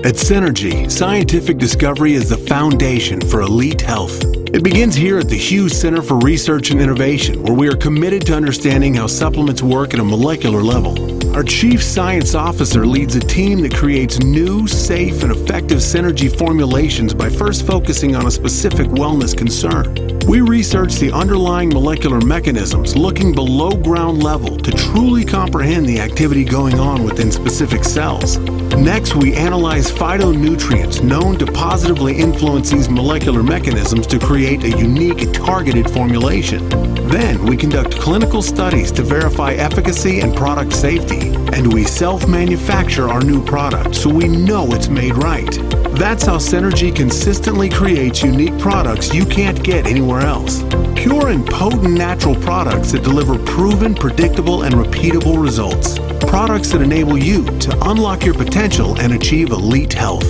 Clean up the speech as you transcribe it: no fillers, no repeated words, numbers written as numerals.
At Synergy, scientific discovery is the foundation for elite health. It begins here at the Hughes Center for Research and Innovation, where we are committed to understanding how supplements work at a molecular level. Our Chief Science Officer leads a team that creates new, safe, and effective Synergy formulations by first focusing on a specific wellness concern. We research the underlying molecular mechanisms, looking below ground level to truly comprehend the activity going on within specific cells. Next, we analyze phytonutrients known to positively influence these molecular mechanisms to create a unique, targeted formulation. Then, we conduct clinical studies to verify efficacy and product safety. And we self-manufacture our new product so we know it's made right. That's how Synergy consistently creates unique products you can't get anywhere else. Pure and potent natural products that deliver proven, predictable, and repeatable results. Products that enable you to unlock your potential and achieve elite health.